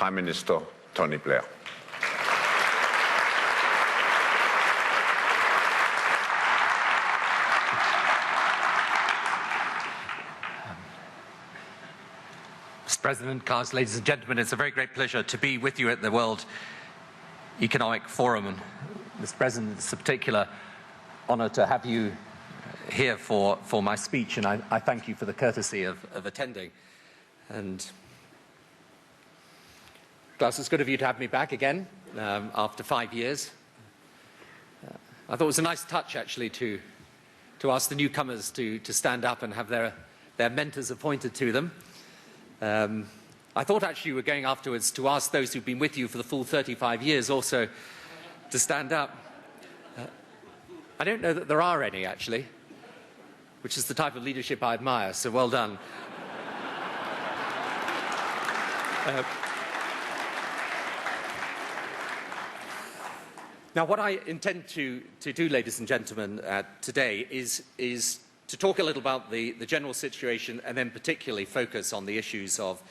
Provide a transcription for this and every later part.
Prime Minister Tony Blair. Mr. President, Klaus, ladies and gentlemen, it's a very great pleasure to be with you at the World Economic Forum. And Mr. President, it's a particular honour to have you here for my speech, and I thank you for the courtesy of attending. And Klaus, it's good of you to have me back again after 5 years. I thought it was a nice touch, actually, to ask the newcomers to stand up and have their mentors appointed to them. I thought actually you were going afterwards to ask those who've been with you for the full 35 years also to stand up. I don't know that there are any, actually, which is the type of leadership I admire, so well done. Now, what I intend to do, ladies and gentlemen, today is to talk a little about the general situation and then particularly focus on the issues of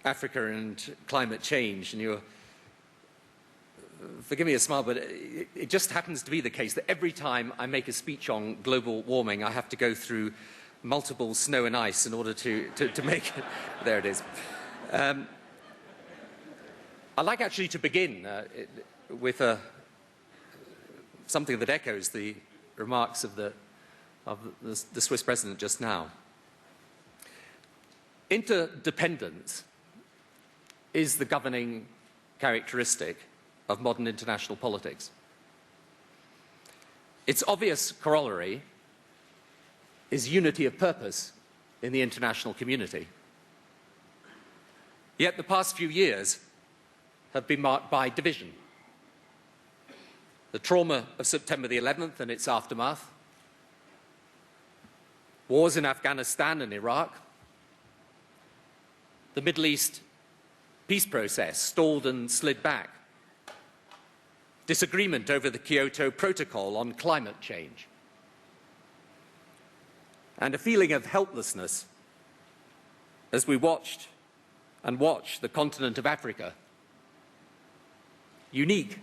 Africa and climate change. And you're, forgive me a smile, but it just happens to be the case that every time I make a speech on global warming, I have to go through multiple snow and ice in order to make it. There it is. I'd like actually to begin with something that echoes the remarks of the Swiss president just now. Interdependence is the governing characteristic of modern international politics. Its obvious corollary is unity of purpose in the international community. Yet the past few years have been marked by division. The trauma of September the 11th and its aftermath, wars in Afghanistan and Iraq, the Middle East peace process stalled and slid back, disagreement over the Kyoto Protocol on climate change, and a feeling of helplessness as we watched and watch the continent of Africa, unique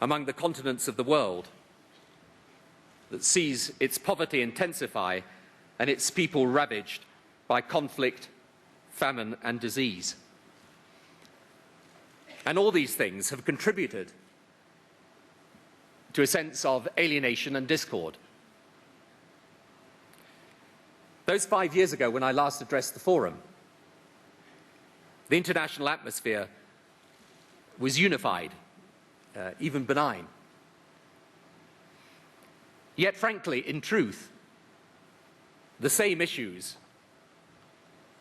among the continents of the world, that sees its poverty intensify and its people ravaged by conflict, famine and disease. And all these things have contributed to a sense of alienation and discord. Those 5 years ago, when I last addressed the forum, the international atmosphere was unified, even benign. Yet, frankly, in truth, the same issues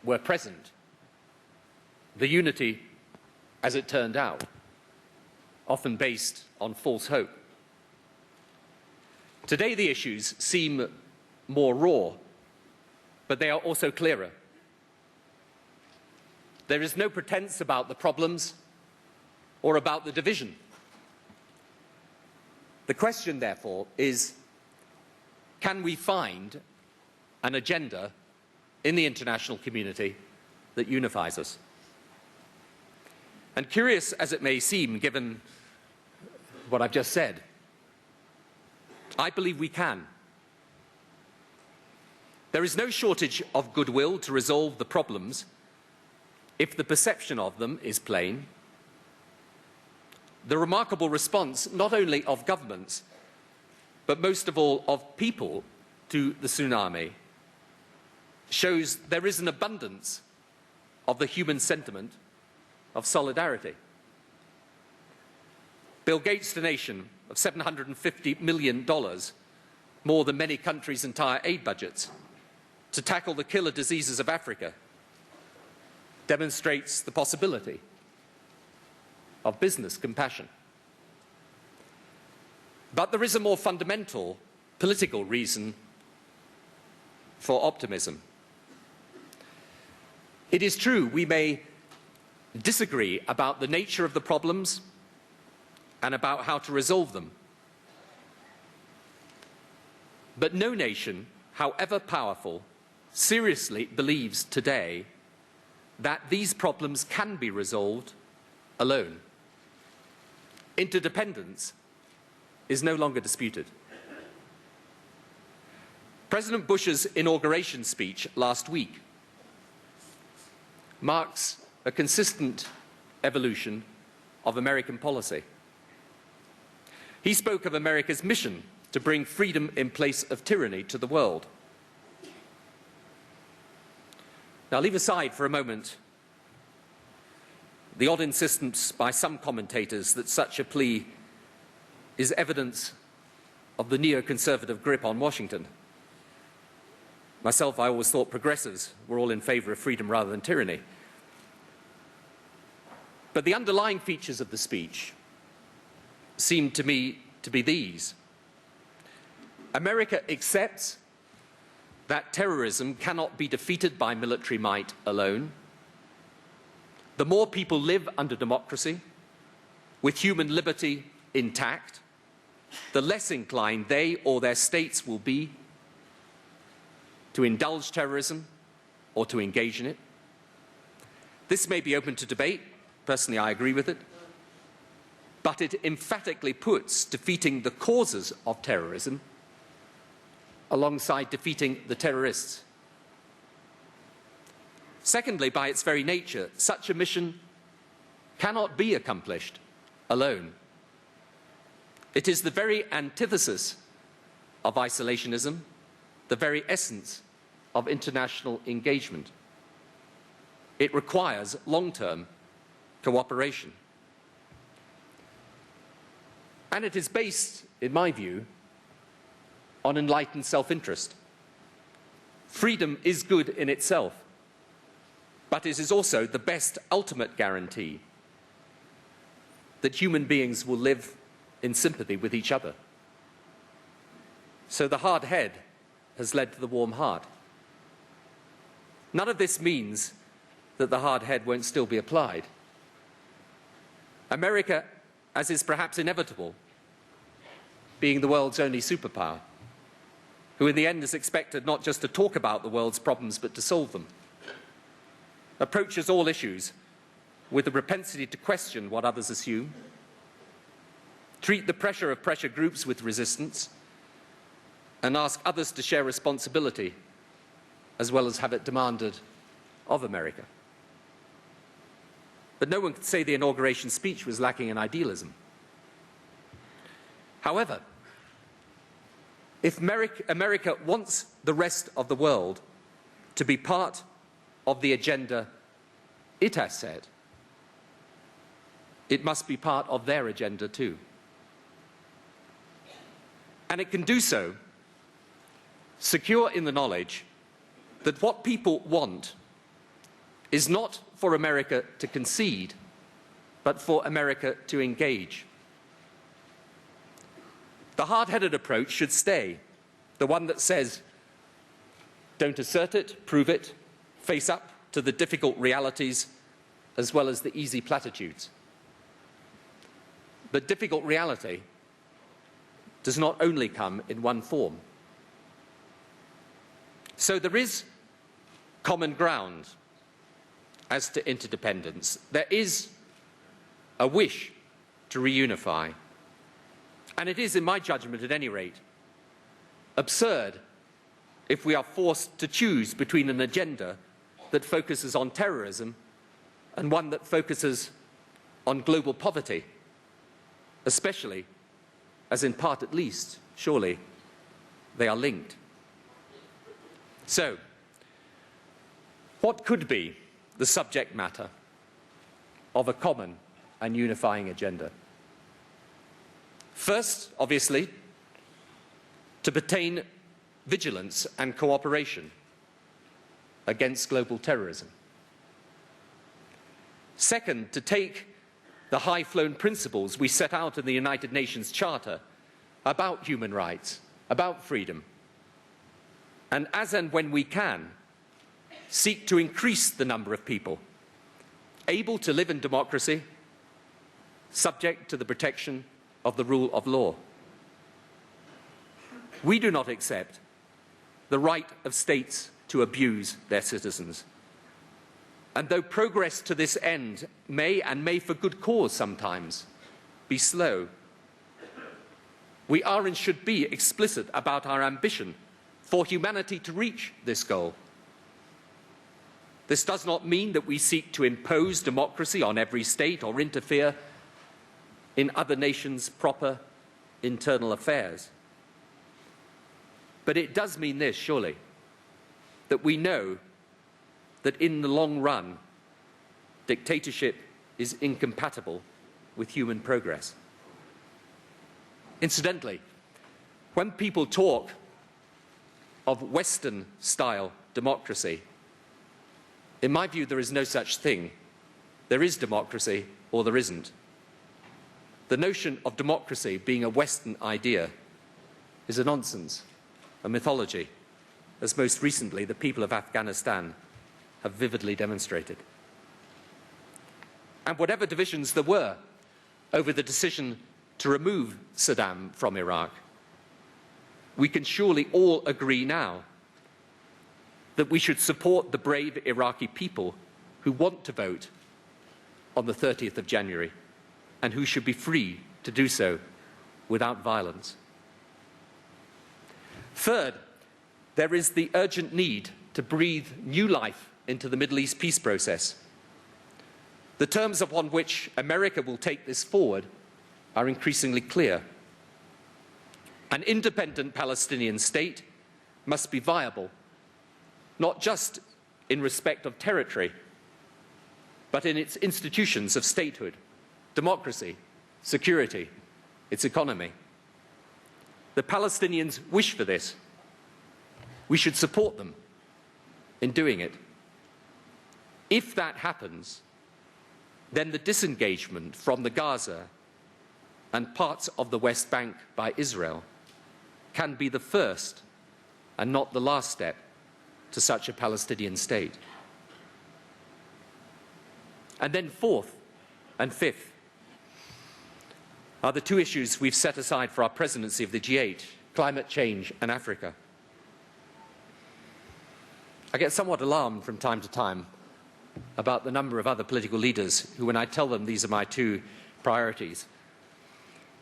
were present. The unity, as it turned out, often based on false hope. Today, the issues seem more raw, but they are also clearer. There is no pretense about the problems or about the division. The question, therefore, is, can we find an agenda in the international community that unifies us? And curious as it may seem, given what I've just said, I believe we can. There is no shortage of goodwill to resolve the problems if the perception of them is plain. The remarkable response, not only of governments, but most of all of people to the tsunami, shows there is an abundance of the human sentiment of solidarity. Bill Gates' donation of $750 million, more than many countries' entire aid budgets, to tackle the killer diseases of Africa, demonstrates the possibility of business compassion. But there is a more fundamental political reason for optimism. It is true we may disagree about the nature of the problems and about how to resolve them. But no nation, however powerful, seriously believes today that these problems can be resolved alone. Interdependence is no longer disputed. President Bush's inauguration speech last week marks a consistent evolution of American policy. He spoke of America's mission to bring freedom in place of tyranny to the world. Now, leave aside for a moment the odd insistence by some commentators that such a plea is evidence of the neoconservative grip on Washington. Myself, I always thought progressives were all in favor of freedom rather than tyranny. But the underlying features of the speech seem to me to be these. America accepts that terrorism cannot be defeated by military might alone. The more people live under democracy, with human liberty intact, the less inclined they or their states will be to indulge terrorism or to engage in it. This may be open to debate. Personally, I agree with it. But it emphatically puts defeating the causes of terrorism alongside defeating the terrorists. Secondly, by its very nature, such a mission cannot be accomplished alone. It is the very antithesis of isolationism, the very essence of international engagement. It requires long-term cooperation. And it is based, in my view, on enlightened self-interest. Freedom is good in itself, but it is also the best ultimate guarantee that human beings will live in sympathy with each other. So the hard head has led to the warm heart. None of this means that the hard head won't still be applied. America, as is perhaps inevitable, being the world's only superpower, who in the end is expected not just to talk about the world's problems but to solve them, approaches all issues with a propensity to question what others assume, treat the pressure of pressure groups with resistance, and ask others to share responsibility as well as have it demanded of America. But no one could say the inauguration speech was lacking in idealism. However, if America wants the rest of the world to be part of the agenda it has set, it must be part of their agenda too. And it can do so secure in the knowledge that what people want is not for America to concede, but for America to engage. The hard-headed approach should stay, the one that says, don't assert it, prove it, face up to the difficult realities as well as the easy platitudes. But difficult reality does not only come in one form. So there is common ground as to interdependence. There is a wish to reunify. And it is, in my judgment at any rate, absurd if we are forced to choose between an agenda that focuses on terrorism and one that focuses on global poverty, especially as in part at least, surely, they are linked. So, what could be the subject matter of a common and unifying agenda? First, obviously, to pertain vigilance and cooperation against global terrorism. Second, to take the high-flown principles we set out in the United Nations Charter about human rights, about freedom, and as and when we can, seek to increase the number of people able to live in democracy, subject to the protection of the rule of law. We do not accept the right of states to abuse their citizens. And though progress to this end may for good cause sometimes, be slow, we are and should be explicit about our ambition for humanity to reach this goal. This does not mean that we seek to impose democracy on every state or interfere in other nations' proper internal affairs. But it does mean this, surely, that we know that in the long run, dictatorship is incompatible with human progress. Incidentally, when people talk of Western-style democracy, in my view, there is no such thing. There is democracy or there isn't. The notion of democracy being a Western idea is a nonsense, a mythology, as most recently the people of Afghanistan have vividly demonstrated. And whatever divisions there were over the decision to remove Saddam from Iraq, we can surely all agree now that we should support the brave Iraqi people who want to vote on the 30th of January and who should be free to do so without violence. Third, there is the urgent need to breathe new life into the Middle East peace process. The terms upon which America will take this forward are increasingly clear. An independent Palestinian state must be viable, not just in respect of territory, but in its institutions of statehood, democracy, security, its economy. The Palestinians wish for this. We should support them in doing it. If that happens, then the disengagement from the Gaza and parts of the West Bank by Israel can be the first and not the last step to such a Palestinian state. And then fourth and fifth are the two issues we've set aside for our presidency of the G8, climate change and Africa. I get somewhat alarmed from time to time about the number of other political leaders who, when I tell them these are my two priorities,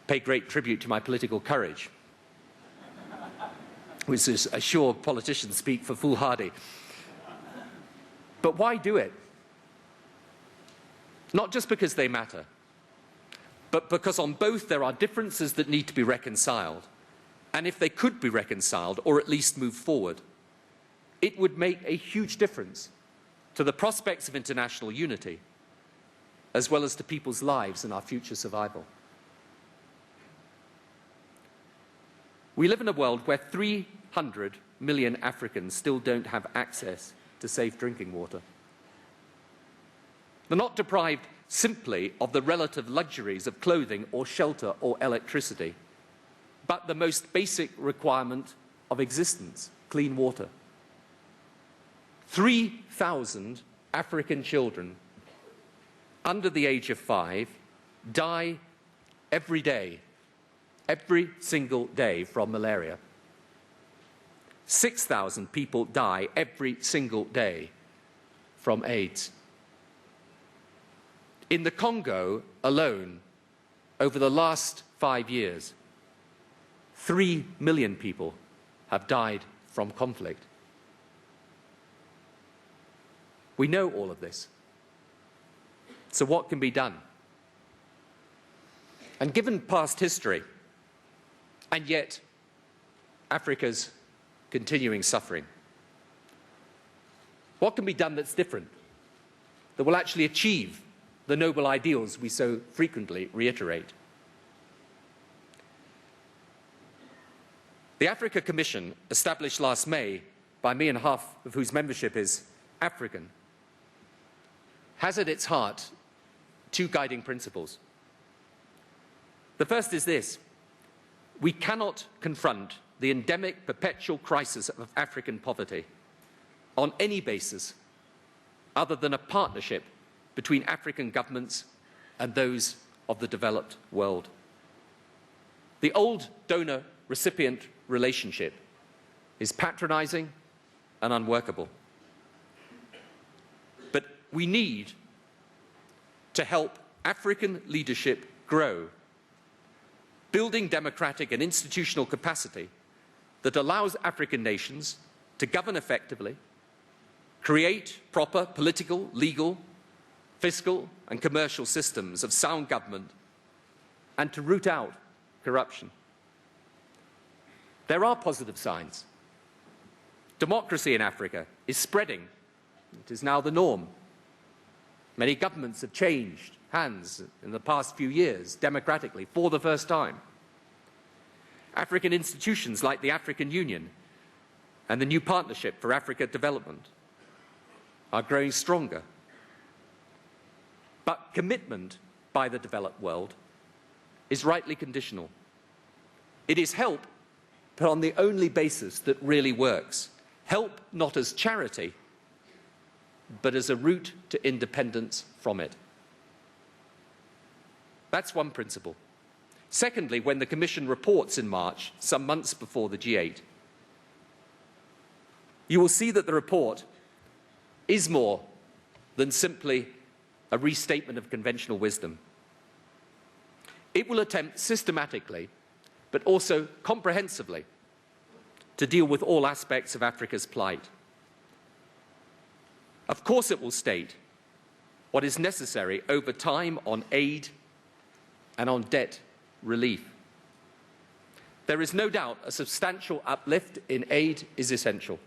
pay great tribute to my political courage, which is a sure politicians speak for foolhardy. But why do it? Not just because they matter, but because on both there are differences that need to be reconciled. And if they could be reconciled, or at least move forward, it would make a huge difference to the prospects of international unity, as well as to people's lives and our future survival. We live in a world where 300 million Africans still don't have access to safe drinking water. They're not deprived simply of the relative luxuries of clothing or shelter or electricity, but the most basic requirement of existence, clean water. 3,000 African children under the age of 5 die every day, every single day, from malaria. 6,000 people die every single day from AIDS. In the Congo alone, over the last 5 years, 3 million people have died from conflict. We know all of this. So what can be done? And given past history, and yet Africa's continuing suffering, what can be done that's different, that will actually achieve the noble ideals we so frequently reiterate? The Africa Commission, established last May by me and half of whose membership is African, has at its heart two guiding principles. The first is this: we cannot confront the endemic perpetual crisis of African poverty on any basis other than a partnership between African governments and those of the developed world. The old donor-recipient relationship is patronizing and unworkable. But we need to help African leadership grow, building democratic and institutional capacity that allows African nations to govern effectively, create proper political, legal, fiscal and commercial systems of sound government, and to root out corruption. There are positive signs. Democracy in Africa is spreading. It is now the norm. Many governments have changed hands in the past few years, democratically, for the first time. African institutions like the African Union and the new Partnership for Africa Development are growing stronger. But commitment by the developed world is rightly conditional. It is help, but on the only basis that really works. Help not as charity, but as a route to independence from it. That's one principle. Secondly, when the Commission reports in March, some months before the G8, you will see that the report is more than simply a restatement of conventional wisdom. It will attempt systematically, but also comprehensively, to deal with all aspects of Africa's plight. Of course, it will state what is necessary over time on aid and on debt relief. There is no doubt a substantial uplift in aid is essential.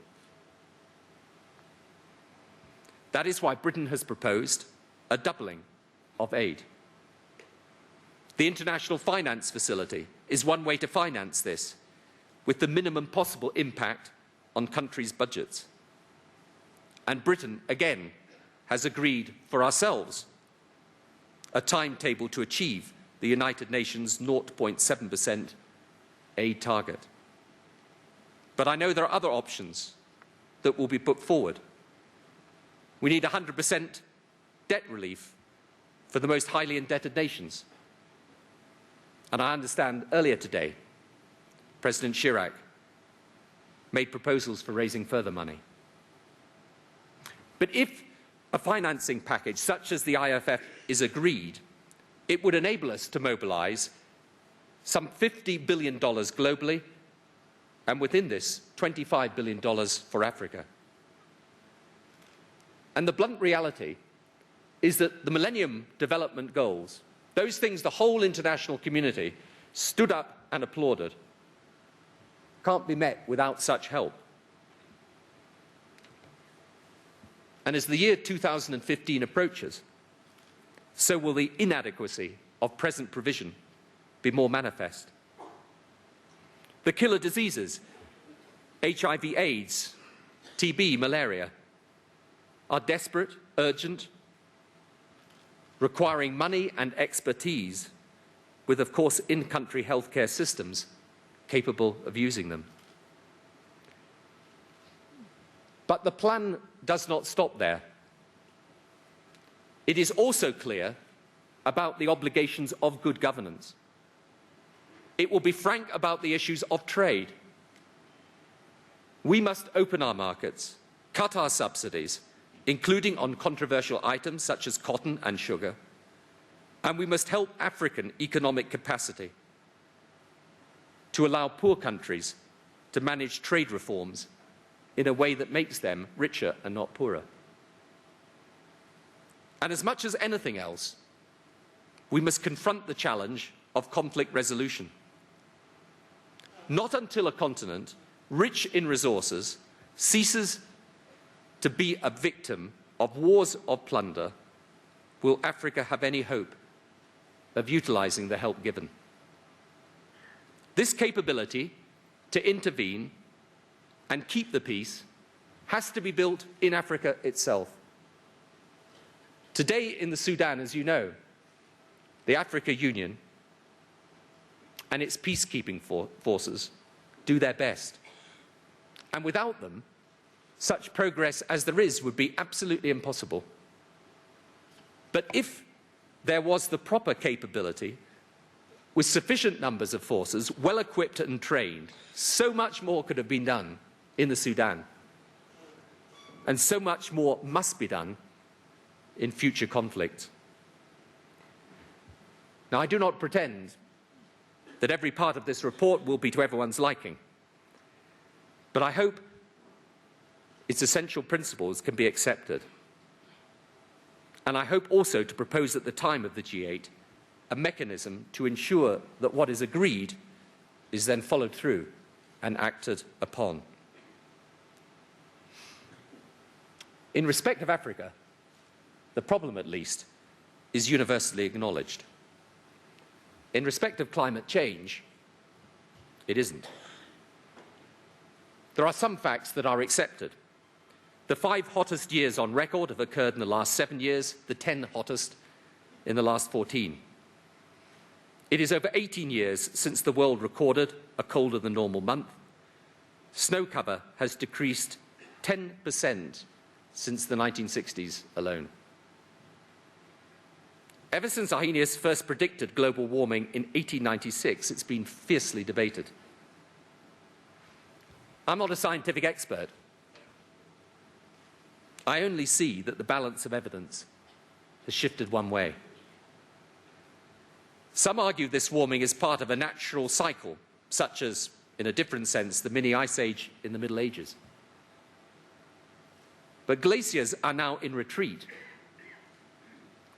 That is why Britain has proposed a doubling of aid. The International Finance Facility is one way to finance this, with the minimum possible impact on countries' budgets. And Britain, again, has agreed for ourselves a timetable to achieve the United Nations 0.7% aid target. But I know there are other options that will be put forward. We need 100% debt relief for the most highly indebted nations. And I understand earlier today, President Chirac made proposals for raising further money. But if a financing package such as the IFF is agreed, it would enable us to mobilize some $50 billion globally, and within this, $25 billion for Africa. And the blunt reality is that the Millennium Development Goals, those things the whole international community stood up and applauded, can't be met without such help. And as the year 2015 approaches, so will the inadequacy of present provision be more manifest. The killer diseases, HIV, AIDS, TB, malaria, are desperate, urgent, requiring money and expertise, with, of course, in-country healthcare systems capable of using them. But the plan does not stop there. It is also clear about the obligations of good governance. It will be frank about the issues of trade. We must open our markets, cut our subsidies, including on controversial items such as cotton and sugar, and we must help African economic capacity to allow poor countries to manage trade reforms in a way that makes them richer and not poorer. And as much as anything else, we must confront the challenge of conflict resolution. Not until a continent rich in resources ceases to be a victim of wars of plunder will Africa have any hope of utilizing the help given. This capability to intervene and keep the peace has to be built in Africa itself. Today in the Sudan, as you know, the African Union and its peacekeeping forces do their best. And without them, such progress as there is would be absolutely impossible. But if there was the proper capability, with sufficient numbers of forces, well equipped and trained, so much more could have been done in the Sudan. And so much more must be done in future conflicts. Now, I do not pretend that every part of this report will be to everyone's liking, but I hope its essential principles can be accepted. And I hope also to propose at the time of the G8 a mechanism to ensure that what is agreed is then followed through and acted upon. In respect of Africa, the problem, at least, is universally acknowledged. In respect of climate change, it isn't. There are some facts that are accepted. The 5 hottest years on record have occurred in the last 7 years, the 10 hottest in the last 14. It is over 18 years since the world recorded a colder than normal month. Snow cover has decreased 10% since the 1960s alone. Ever since Arrhenius first predicted global warming in 1896, it's been fiercely debated. I'm not a scientific expert. I only see that the balance of evidence has shifted one way. Some argue this warming is part of a natural cycle, such as, in a different sense, the mini ice age in the Middle Ages. But glaciers are now in retreat,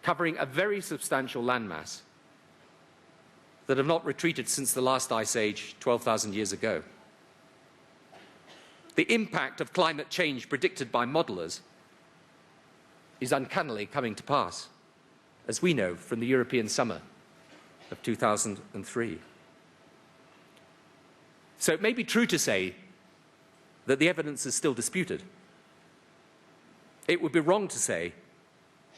covering a very substantial landmass that have not retreated since the last ice age 12,000 years ago. The impact of climate change predicted by modelers is uncannily coming to pass, as we know from the European summer of 2003. So it may be true to say that the evidence is still disputed. It would be wrong to say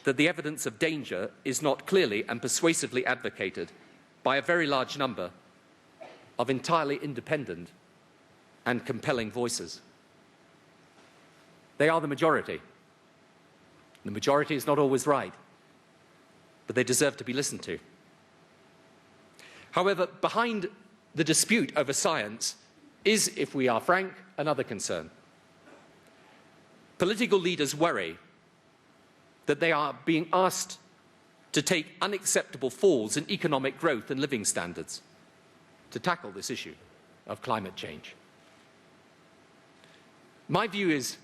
that the evidence of danger is not clearly and persuasively advocated by a very large number of entirely independent and compelling voices. They are the majority. The majority is not always right, but they deserve to be listened to. However, behind the dispute over science is, if we are frank, another concern. Political leaders worry that they are being asked to take unacceptable falls in economic growth and living standards to tackle this issue of climate change. My view is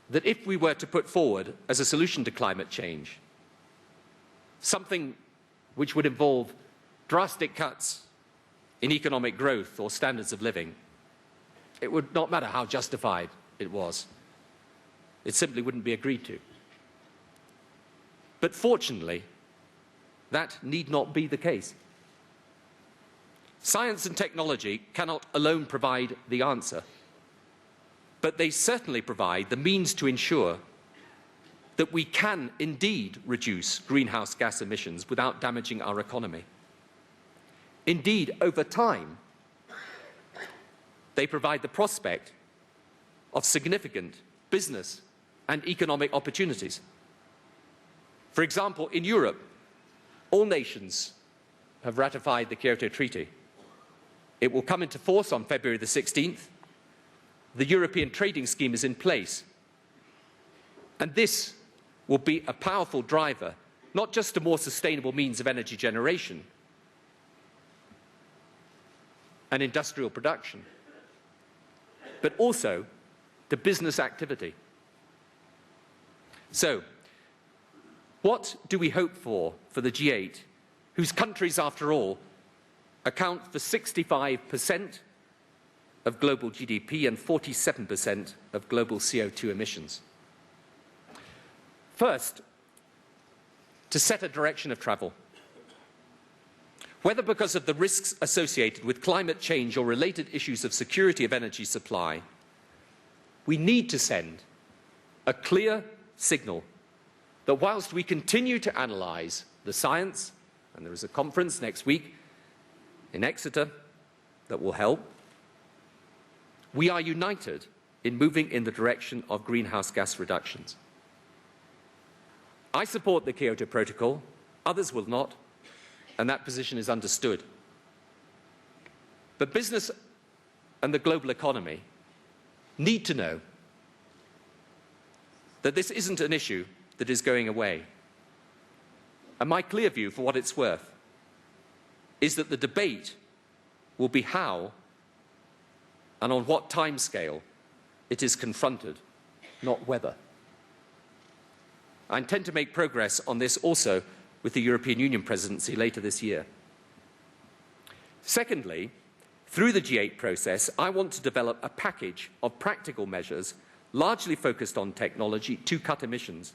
that if we were to put forward as a solution to climate change something which would involve drastic cuts in economic growth or standards of living, it would not matter how justified it was. It simply wouldn't be agreed to. But fortunately, that need not be the case. Science and technology cannot alone provide the answer, but they certainly provide the means to ensure that we can indeed reduce greenhouse gas emissions without damaging our economy. Indeed, over time, they provide the prospect of significant business and economic opportunities. For example, in Europe, all nations have ratified the Kyoto Treaty. It will come into force on February the 16th. The European trading scheme is in place. And this will be a powerful driver, not just to more sustainable means of energy generation and industrial production, but also to business activity. So, what do we hope for the G8, whose countries, after all, account for 65% of global GDP and 47% of global CO2 emissions? First, to set a direction of travel. Whether because of the risks associated with climate change or related issues of security of energy supply, we need to send a clear signal that whilst we continue to analyse the science, and there is a conference next week in Exeter that will help, we are united in moving in the direction of greenhouse gas reductions. I support the Kyoto Protocol, others will not, and that position is understood. But business and the global economy need to know that this isn't an issue that is going away. And my clear view, for what it's worth, is that the debate will be how and on what timescale it is confronted, not whether. I intend to make progress on this also with the European Union presidency later this year. Secondly, through the G8 process, I want to develop a package of practical measures largely focused on technology to cut emissions.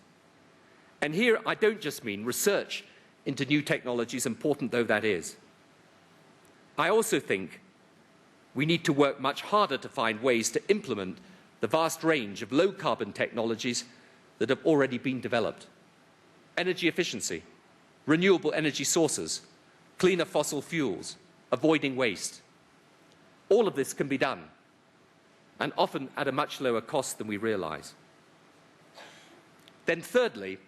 And here I don't just mean research into new technologies, important though that is. I also think we need to work much harder to find ways to implement the vast range of low-carbon technologies that have already been developed. Energy efficiency, renewable energy sources, cleaner fossil fuels, avoiding waste. All of this can be done, and often at a much lower cost than we realise. Then thirdly,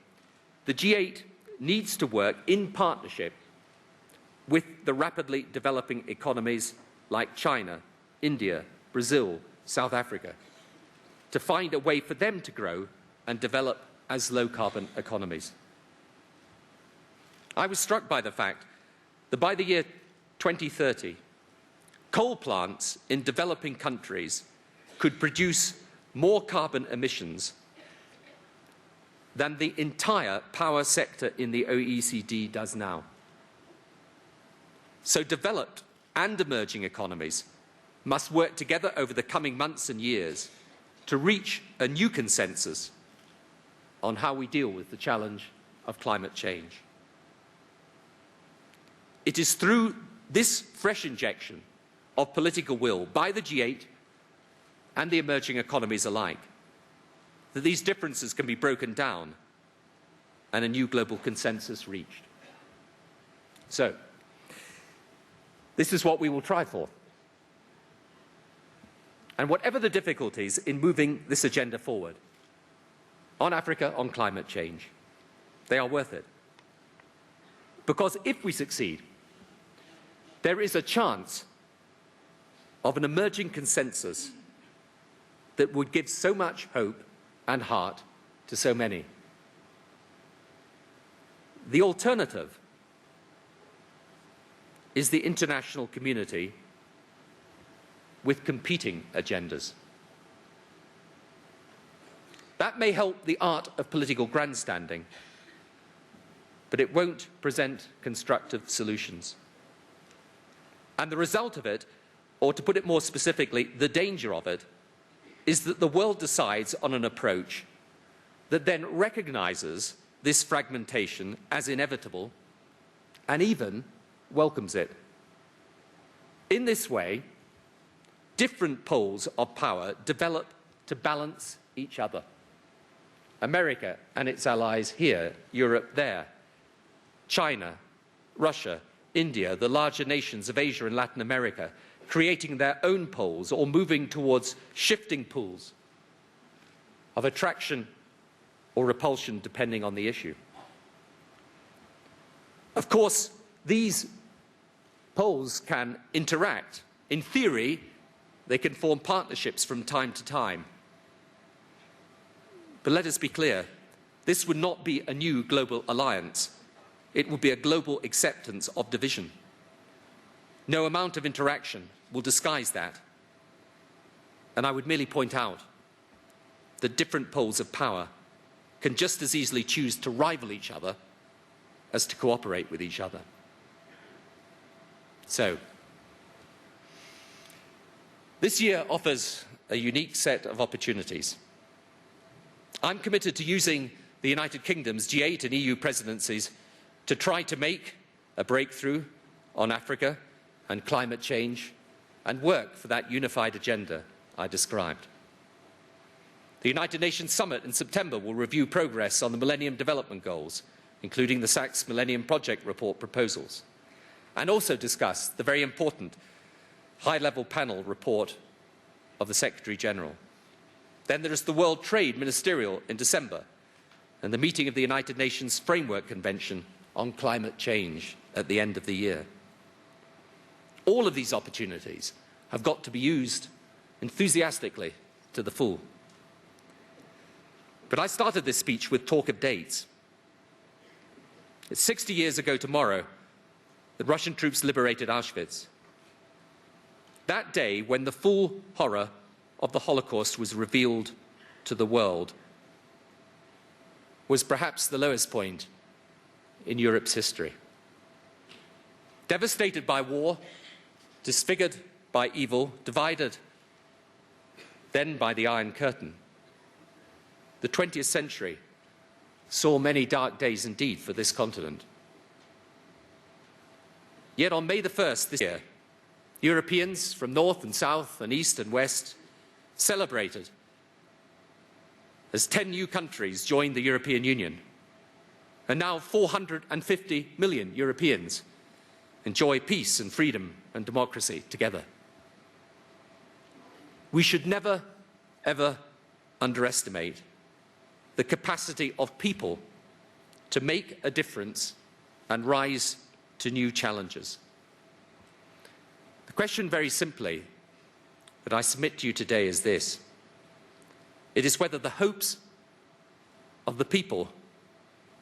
the G8 needs to work in partnership with the rapidly developing economies like China, India, Brazil, South Africa, to find a way for them to grow and develop as low-carbon economies. I was struck by the fact that by the year 2030, coal plants in developing countries could produce more carbon emissions than the entire power sector in the OECD does now. So developed and emerging economies must work together over the coming months and years to reach a new consensus on how we deal with the challenge of climate change. It is through this fresh injection of political will by the G8 and the emerging economies alike that these differences can be broken down and a new global consensus reached. So, this is what we will try for. And whatever the difficulties in moving this agenda forward, on Africa, on climate change, they are worth it. Because if we succeed, there is a chance of an emerging consensus that would give so much hope and heart to so many. The alternative is the international community with competing agendas. That may help the art of political grandstanding, but it won't present constructive solutions. And the result of it, or to put it more specifically, the danger of it, is that the world decides on an approach that then recognizes this fragmentation as inevitable and even welcomes it. In this way, different poles of power develop to balance each other. America and its allies here, Europe there, China, Russia, India, the larger nations of Asia and Latin America, creating their own poles or moving towards shifting pools of attraction or repulsion depending on the issue. Of course, these poles can interact. In theory, they can form partnerships from time to time. But let us be clear, this would not be a new global alliance. It would be a global acceptance of division. No amount of interaction will disguise that. And I would merely point out that different poles of power can just as easily choose to rival each other as to cooperate with each other. So, this year offers a unique set of opportunities. I'm committed to using the United Kingdom's G8 and EU presidencies to try to make a breakthrough on Africa and climate change and work for that unified agenda I described. The United Nations Summit in September will review progress on the Millennium Development Goals, including the Sachs Millennium Project report proposals, and also discuss the very important high-level panel report of the Secretary-General. Then there is the World Trade Ministerial in December and the meeting of the United Nations Framework Convention on climate change at the end of the year. All of these opportunities have got to be used enthusiastically to the full. But I started this speech with talk of dates. It's 60 years ago tomorrow that Russian troops liberated Auschwitz. That day, when the full horror of the Holocaust was revealed to the world, was perhaps the lowest point in Europe's history. Devastated by war, disfigured by evil, divided then by the Iron Curtain, the 20th century saw many dark days indeed for this continent. Yet on May the 1st this year, Europeans from north and south and east and west celebrated as 10 new countries joined the European Union. And now 450 million Europeans enjoy peace and freedom and democracy together. We should never, ever underestimate the capacity of people to make a difference and rise to new challenges. The question, very simply, that I submit to you today is this. It is whether the hopes of the people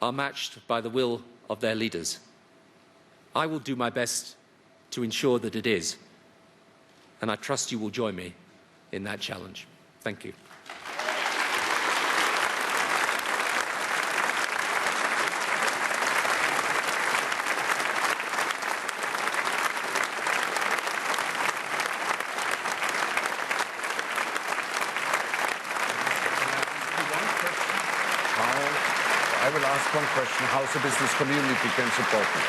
are matched by the will of their leaders. I will do my best to ensure that it is, and I trust you will join me in that challenge. Thank you. I will ask one question, how the business community can support you.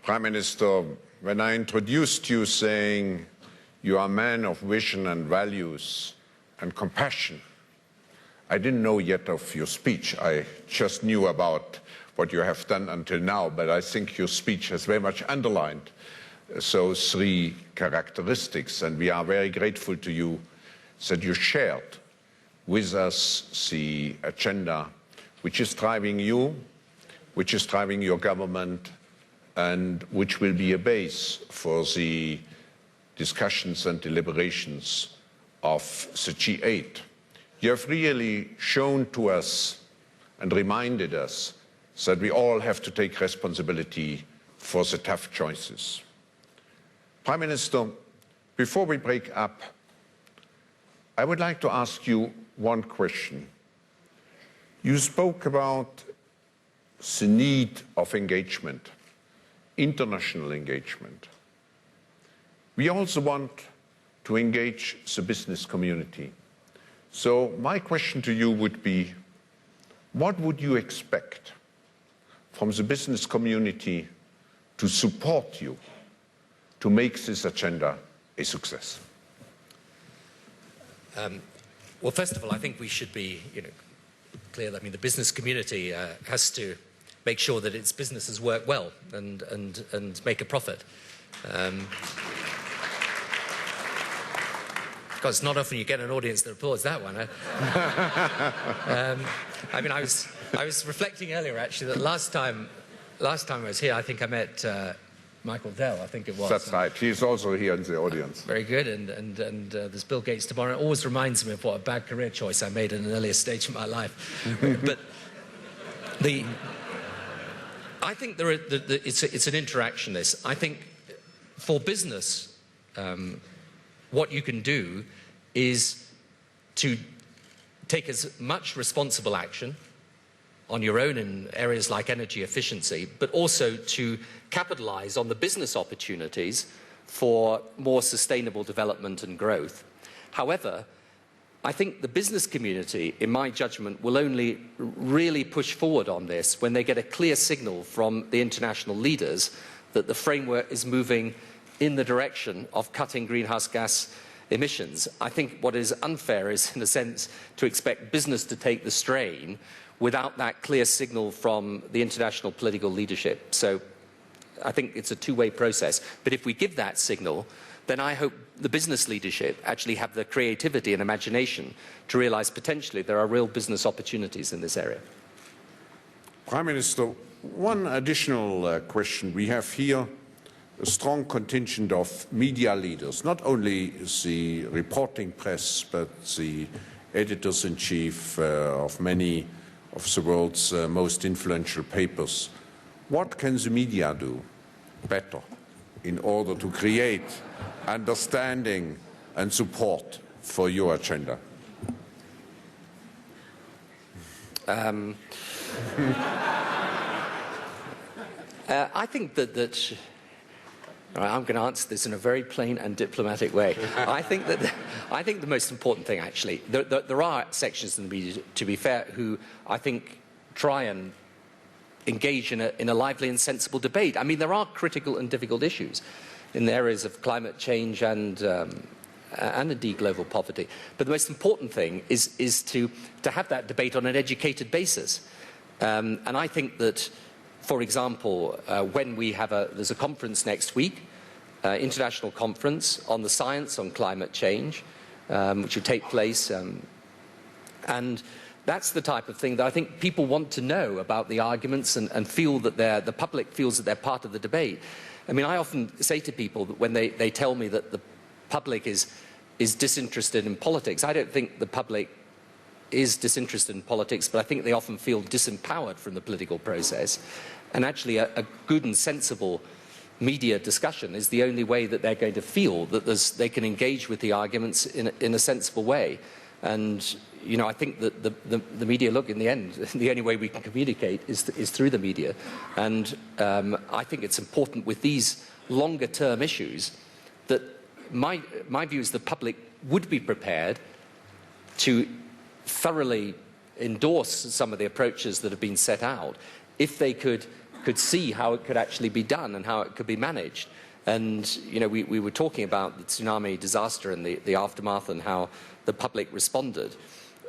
Prime Minister, when I introduced you saying you are a man of vision and values and compassion, I didn't know yet of your speech. I just knew about what you have done until now, but I think your speech has very much underlined those three characteristics, and we are very grateful to you that you shared with us the agenda which is driving you, which is driving your government, and which will be a base for the discussions and deliberations of the G8. You have really shown to us and reminded us that we all have to take responsibility for the tough choices. Prime Minister, before we break up, I would like to ask you one question. You spoke about the need of engagement, international engagement. We also want to engage the business community. So my question to you would be, what would you expect from the business community to support you to make this agenda a success? Well, first of all, I think we should be clear that the business community has to make sure that its businesses work well and make a profit. Because it's not often you get an audience that applauds that one. I was reflecting earlier, actually, that last time I was here, I think I met Michael Dell, I think it was. That's right. He's also here in the audience. Very good. And there's Bill Gates tomorrow. It always reminds me of what a bad career choice I made at an earlier stage of my life. But I think it's an interaction, this. I think for business, what you can do is to take as much responsible action on your own in areas like energy efficiency, but also to capitalize on the business opportunities for more sustainable development and growth. However, I think the business community, in my judgment, will only really push forward on this when they get a clear signal from the international leaders that the framework is moving in the direction of cutting greenhouse gas emissions. I think what is unfair is, in a sense, to expect business to take the strain without that clear signal from the international political leadership. So I think it's a two-way process. But if we give that signal, then I hope the business leadership actually have the creativity and imagination to realize potentially there are real business opportunities in this area. Prime Minister, one additional question. We have here a strong contingent of media leaders, not only the reporting press, but the editors-in-chief of many of the world's most influential papers. What can the media do better in order to create understanding and support for your agenda? I think that I'm going to answer this in a very plain and diplomatic way. I think the most important thing, actually, there are sections in the media, to be fair, who I think try and engage in a lively and sensible debate. I mean, there are critical and difficult issues in the areas of climate change and indeed global poverty. But the most important thing is to have that debate on an educated basis. And I think that, for example, when we have there's a conference next week, international conference on the science on climate change, which will take place, and that's the type of thing that I think people want to know about the arguments and feel that the public feels that they're part of the debate. I mean, I often say to people that when they tell me that the public is disinterested in politics, I don't think the public is disinterested in politics, but I think they often feel disempowered from the political process. And actually a good and sensible media discussion is the only way that they're going to feel that they can engage with the arguments in a sensible way. And, you know, I think that the media, look, in the end, the only way we can communicate is through the media. And I think it's important with these longer-term issues that my view is the public would be prepared to thoroughly endorse some of the approaches that have been set out if they could see how it could actually be done and how it could be managed. And, you know, we were talking about the tsunami disaster and the aftermath and how the public responded.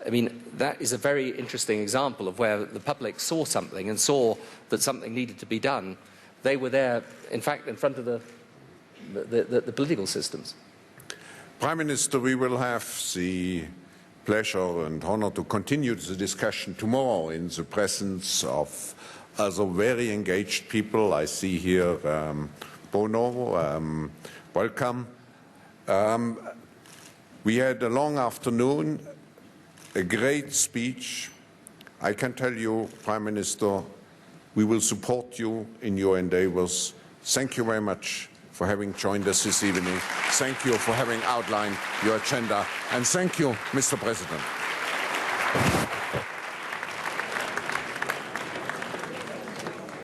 I mean, that is a very interesting example of where the public saw something and saw that something needed to be done. They were there, in fact, in front of the political systems. Prime Minister, we will have the pleasure and honor to continue the discussion tomorrow in the presence of other very engaged people. I see here Bono, welcome. We had a long afternoon, a great speech. I can tell you, Prime Minister, we will support you in your endeavors. Thank you very much for having joined us this evening. Thank you for having outlined your agenda. And thank you, Mr. President.